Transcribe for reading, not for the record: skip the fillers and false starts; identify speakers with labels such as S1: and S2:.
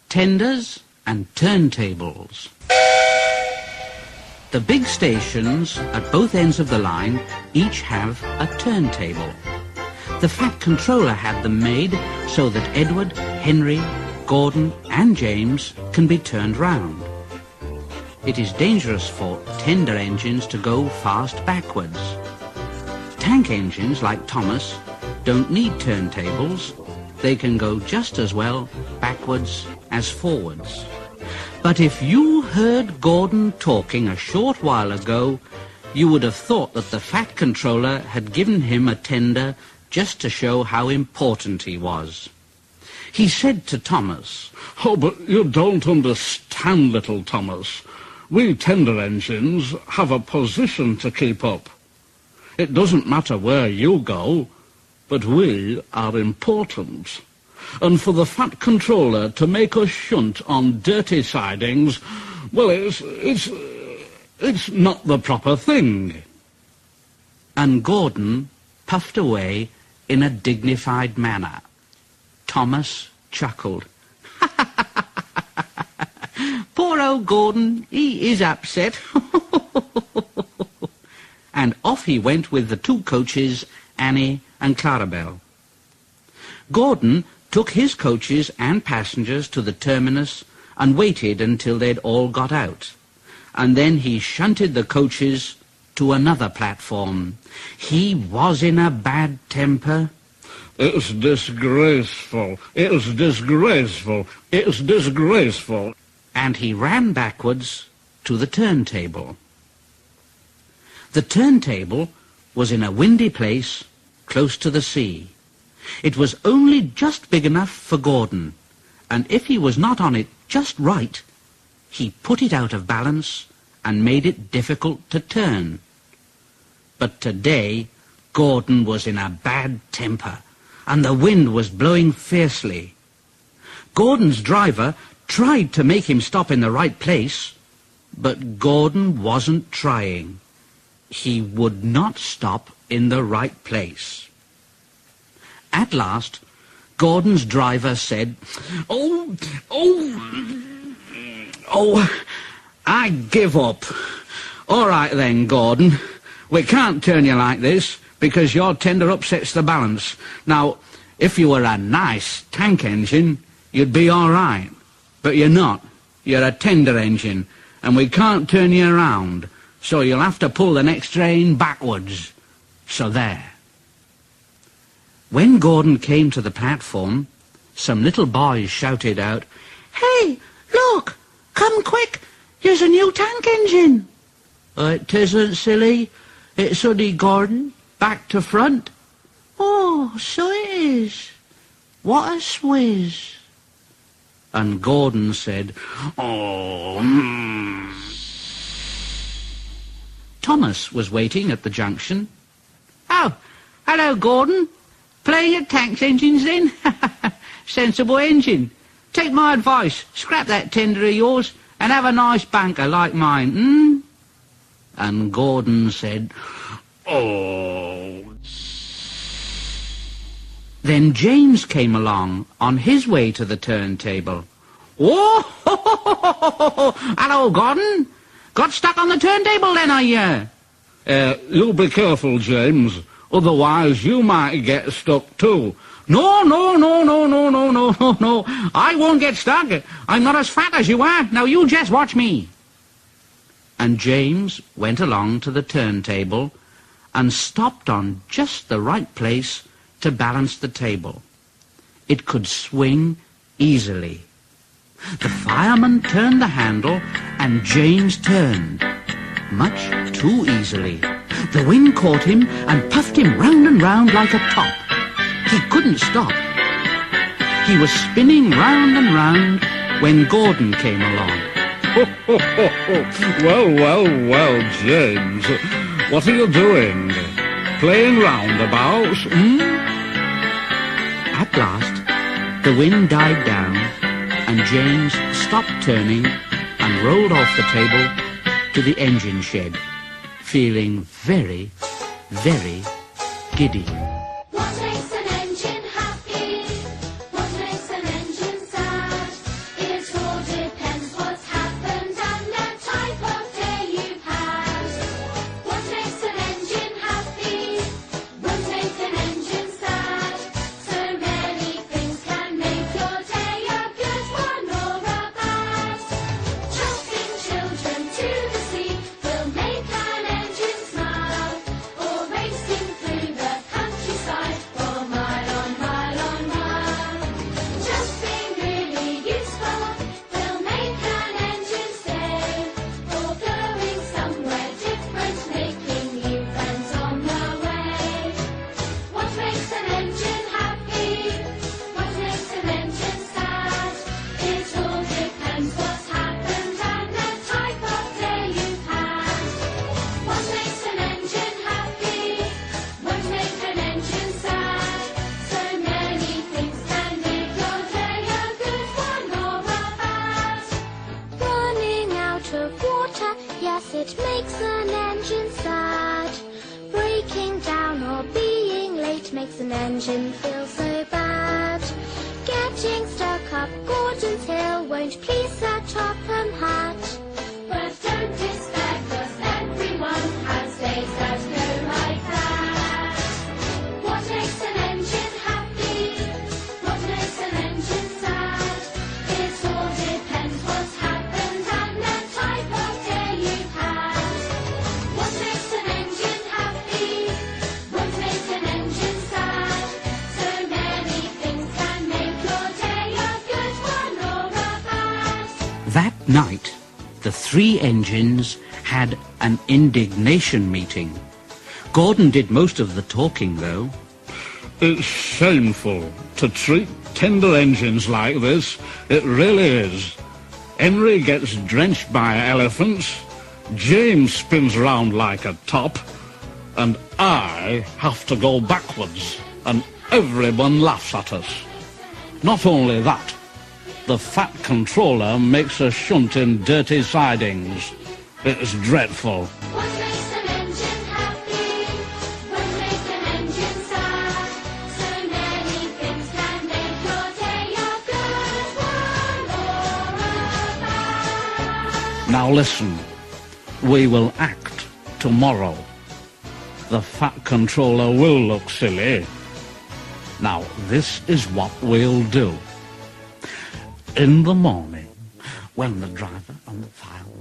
S1: Tenders and turntables. The big stations at both ends of the line each have a turntable. The Fat Controller had them made so that Edward, Henry, Gordon and James can be turned round. It is dangerous for tender engines to go fast backwards. Tank engines like Thomas don't need turntables. They can go just as well backwards as forwards. But if you heard Gordon talking a short while ago, you would have thought that the Fat Controller had given him a tender just to show how important he was. He said to Thomas,
S2: "Oh, but you don't understand, little Thomas. We tender engines have a position to keep up. It doesn't matter where you go, but we are important. And for the Fat Controller to make us shunt on dirty sidings, well, it's not the proper thing."
S1: And Gordon puffed away in a dignified manner. Thomas chuckled. "Poor old Gordon, he is upset." And off he went with the two coaches, Annie and Clarabelle. Gordon took his coaches and passengers to the terminus and waited until they'd all got out. And then he shunted the coaches to another platform. He was in a bad temper.
S2: "It's disgraceful. It's disgraceful. It's disgraceful."
S1: And he ran backwards to the turntable. The turntable was in a windy place close to the sea. It was only just big enough for Gordon, and if he was not on it just right, he put it out of balance and made it difficult to turn. But today Gordon was in a bad temper, and the wind was blowing fiercely. Gordon's driver tried to make him stop in the right place, but Gordon wasn't trying. He would not stop in the right place. At last, Gordon's driver said, Oh, I give up. All right then, Gordon. We can't turn you like this because your tender upsets the balance. Now, if you were a nice tank engine, you'd be all right. But you're not. You're a tender engine, and we can't turn you around, so you'll have to pull the next train backwards. So there. When Gordon came to the platform, some little boys shouted out, "Hey, look! Come quick! Here's a new tank engine!" "It isn't, silly. It's only Gordon, back to front." "Oh, so it is. What a swizz." And Gordon said, "Oh, Thomas was waiting at the junction. "Oh, hello, Gordon. Playing at tank engines then? Sensible engine. Take my advice. Scrap that tender of yours and have a nice banker like mine, hmm?" And Gordon said, "Oh." Then James came along on his way to the turntable. "Oh, hello, Gordon. Got stuck on the turntable then, are you?"
S2: You be careful, James. Otherwise you might get stuck too."
S1: No. I won't get stuck. I'm not as fat as you are. Now you just watch me." And James went along to the turntable and stopped on just the right place to balance the table. It could swing easily. The fireman turned the handle and James turned, much too easily. The wind caught him and puffed him round and round like a top. He couldn't stop. He was spinning round and round when Gordon came along.
S2: Well, James. What are you doing? Playing roundabouts, hmm?
S1: At last, the wind died down and James stopped turning and rolled off the table to the engine shed, feeling very, very giddy.
S3: What makes an engine happy? What makes an engine sad? It's makes an engine feel so bad? Getting stuck up Gordon's Hill won't please Sir Topham Hatt. But don't despair, 'cause everyone has days that go like that. What makes an engine happy? What makes an engine sad? It all depends what's happened and the type of day you've had. What makes an engine happy? What makes an engine sad? So many things can make your day a good one or a bad.
S1: That night, the three engines had an indignation meeting. Gordon did most of the talking, though.
S2: It's shameful to treat tender engines like this. It really is. Henry gets drenched by elephants, James spins round like a top, and I have to go backwards, and everyone laughs at us. Not only that, the fat controller makes us shunt in dirty sidings. It's dreadful.
S3: What makes an engine happy? What makes an engine sad? So many things can make your day a good one or a bad.
S2: Now listen, we will act tomorrow. The fat controller will look silly. Now this is what we'll do. In the morning, when the driver and the file